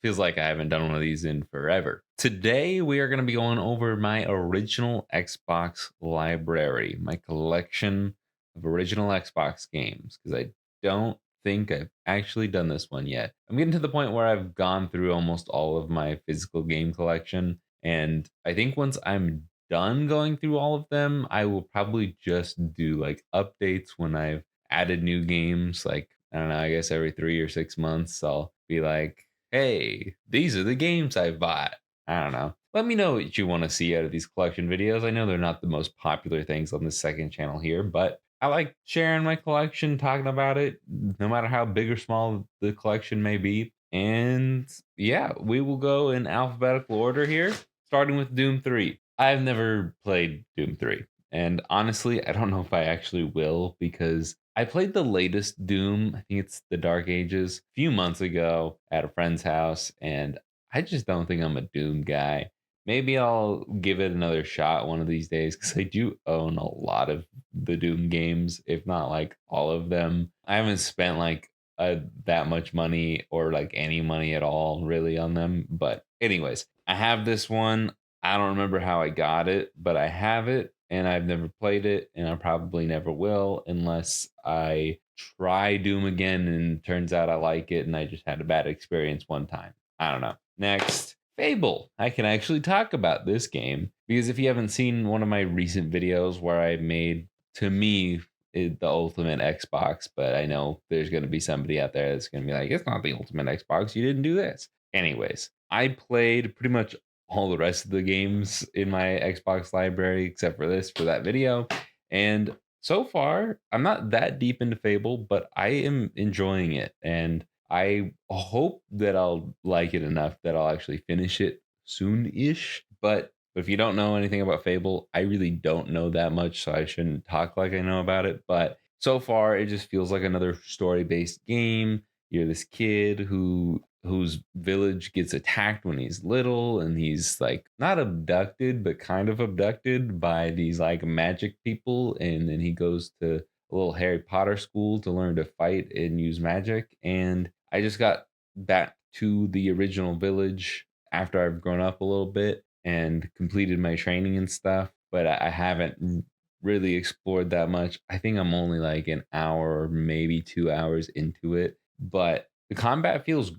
Feels like I haven't done one of these in forever. Today, we are going to be going over my original Xbox library, my collection of original Xbox games, because I don't think I've actually done this one yet. I'm getting to the point where I've gone through almost all of my physical game collection. And I think once I'm done going through all of them, I will probably just do like updates when I've added new games. Like, I don't know, I guess every 3 or 6 months, I'll be like, hey, these are the games I've bought. I don't know. Let me know what you want to see out of these collection videos. I know they're not the most popular things on the second channel here, but I like sharing my collection, talking about it, no matter how big or small the collection may be. And yeah, we will go in alphabetical order here, starting with Doom 3. I've never played Doom 3. And honestly, I don't know if I actually will because I played the latest Doom, I think it's the Dark Ages, a few months ago at a friend's house, and I just don't think I'm a Doom guy. Maybe I'll give it another shot one of these days because I do own a lot of the Doom games, if not like all of them. I haven't spent like that much money or like any money at all really on them. But, anyways, I have this one. I don't remember how I got it, but I have it and I've never played it and I probably never will unless I try Doom again and turns out I like it and I just had a bad experience one time. I don't know. Next, Fable. I can actually talk about this game because if you haven't seen one of my recent videos where I made, to me, the ultimate Xbox, but I know there's going to be somebody out there that's going to be like, it's not the ultimate Xbox. You didn't do this. Anyways, I played pretty much all the rest of the games in my Xbox library except for this for that video. And so far, I'm not that deep into Fable, but I am enjoying it. And I hope that I'll like it enough that I'll actually finish it soon-ish. But if you don't know anything about Fable, I really don't know that much, so I shouldn't talk like I know about it. But so far, it just feels like another story-based game. You're this kid whose village gets attacked when he's little, and he's like not abducted, but kind of abducted by these like magic people, and then he goes to a little Harry Potter school to learn to fight and use magic. And I just got back to the original village after I've grown up a little bit and completed my training and stuff, but I haven't really explored that much. I think I'm only like an hour or maybe 2 hours into it, but the combat feels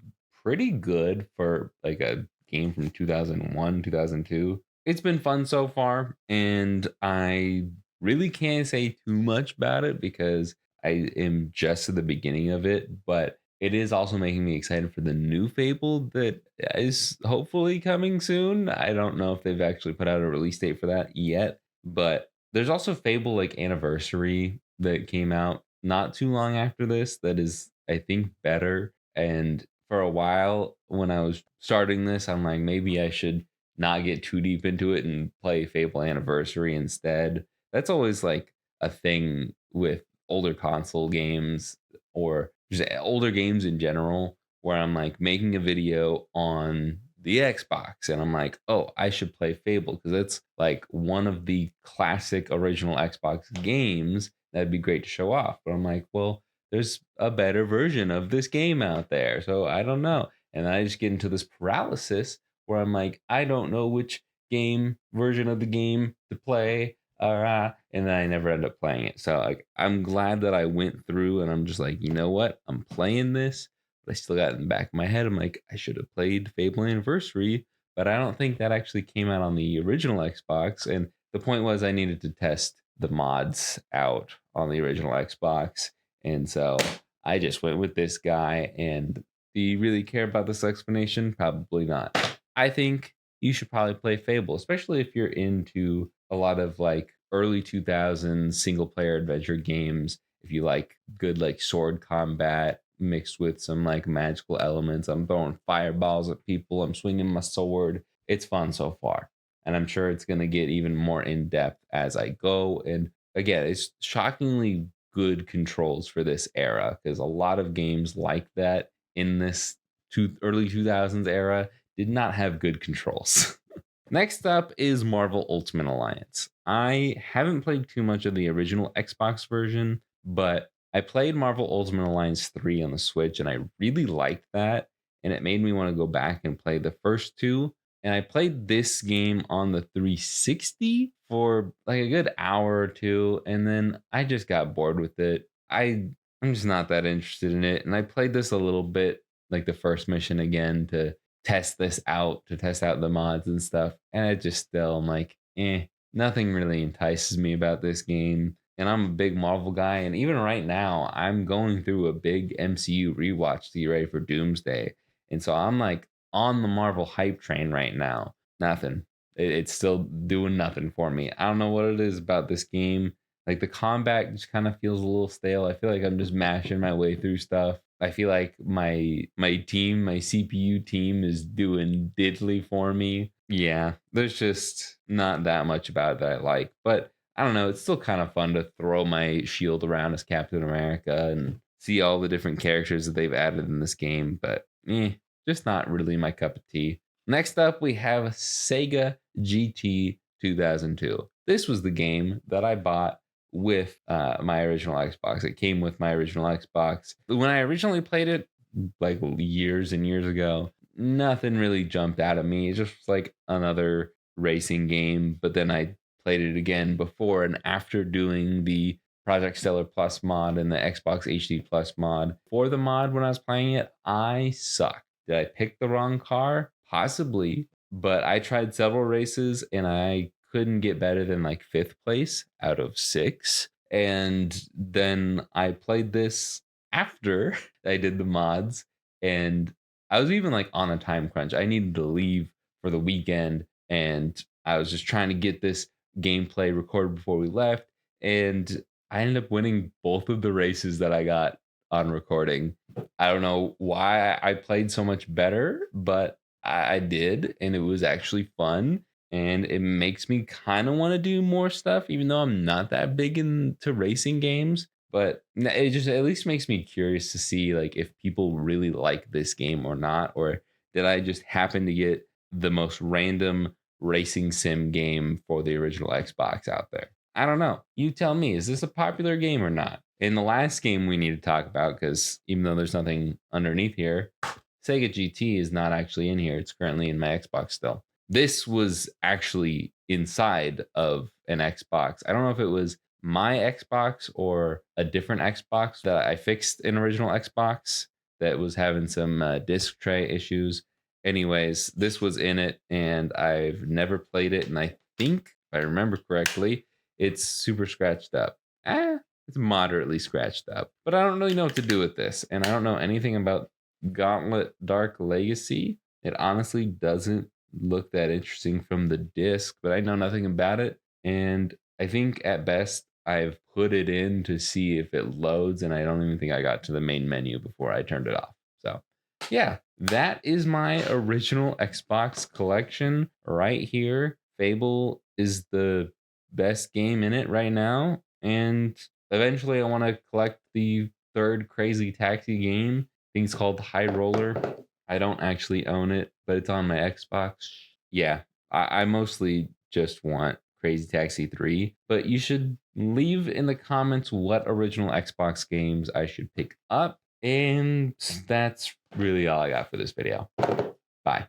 pretty good for like a game from 2001, 2002. It's been fun so far, and I really can't say too much about it because I am just at the beginning of it, but it is also making me excited for the new Fable that is hopefully coming soon. I don't know if they've actually put out a release date for that yet, but there's also Fable like Anniversary that came out not too long after this that is I think better. And for a while when I was starting this, I'm like maybe I should not get too deep into it and play Fable Anniversary instead. That's always like a thing with older console games or just older games in general where I'm like making a video on the Xbox and I'm like, oh, I should play Fable because it's like one of the classic original Xbox games that'd be great to show off. But I'm like, well, there's a better version of this game out there. So I don't know. And I just get into this paralysis where I'm like, I don't know which game version of the game to play. And then I never end up playing it. So like I'm glad that I went through and I'm just like, you know what? I'm playing this, but I still got it in the back of my head. I'm like, I should have played Fable Anniversary, but I don't think that actually came out on the original Xbox. And the point was I needed to test the mods out on the original Xbox. And so I just went with this guy. And do you really care about this explanation? Probably not. I think you should probably play Fable, especially if you're into a lot of like early 2000s single player adventure games. If you like good like sword combat mixed with some like magical elements, I'm throwing fireballs at people, I'm swinging my sword. It's fun so far. And I'm sure it's going to get even more in depth as I go. And again, it's shockingly good controls for this era because a lot of games like that in this early 2000s era did not have good controls. Next up is Marvel Ultimate Alliance. I haven't played too much of the original Xbox version, but I played Marvel Ultimate Alliance 3 on the Switch and I really liked that. and it made me want to go back and play the first two. And I played this game on the 360 for like a good hour or two, and then I just got bored with it. I'm just not that interested in it. And I played this a little bit, like the first mission again, to test this out, to test out the mods and stuff. And I just still am like, nothing really entices me about this game. And I'm a big Marvel guy. And even right now, I'm going through a big MCU rewatch to get ready for Doomsday. And so I'm like on the Marvel hype train right now. Nothing. It's still doing nothing for me. I don't know what it is about this game. Like the combat just kind of feels a little stale. I feel like I'm just mashing my way through stuff. I feel like my team, my CPU team is doing diddly for me. Yeah, there's just not that much about it that I like. But I don't know, it's still kind of fun to throw my shield around as Captain America and see all the different characters that they've added in this game. But just not really my cup of tea. Next up, we have Sega GT 2002. This was the game that I bought with my original Xbox. It came with my original Xbox. When I originally played it, like years and years ago, nothing really jumped out at me. It's just like another racing game. But then I played it again before and after doing the Project Stellar Plus mod and the Xbox HD Plus mod. For the mod, when I was playing it, I sucked. Did I pick the wrong car? Possibly. But I tried several races and I couldn't get better than like fifth place out of six. And then I played this after I did the mods, and I was even like on a time crunch. I needed to leave for the weekend, and I was just trying to get this gameplay recorded before we left. And I ended up winning both of the races that I got on recording. I don't know why I played so much better, but I did, and it was actually fun. And it makes me kind of want to do more stuff, even though I'm not that big into racing games. But it just at least makes me curious to see like if people really like this game or not, or did I just happen to get the most random racing sim game for the original Xbox out there? I don't know. You tell me, is this a popular game or not? In the last game we need to talk about, because even though there's nothing underneath here, Sega GT is not actually in here. It's currently in my Xbox still. This was actually inside of an Xbox. I don't know if it was my Xbox or a different Xbox that I fixed an original Xbox that was having some disc tray issues. Anyways, this was in it and I've never played it. And I think, if I remember correctly, it's super scratched up. It's moderately scratched up, but I don't really know what to do with this. And I don't know anything about Gauntlet Dark Legacy. It honestly doesn't look that interesting from the disc, but I know nothing about it. And I think at best I've put it in to see if it loads, and I don't even think I got to the main menu before I turned it off. So yeah, that is my original Xbox collection right here. Fable is the best game in it right now, and eventually I want to collect the third Crazy Taxi game. I think it's called High Roller. I don't actually own it, but it's on my Xbox. Yeah, I mostly just want Crazy Taxi 3, but you should leave in the comments what original Xbox games I should pick up. And that's really all I got for this video. Bye.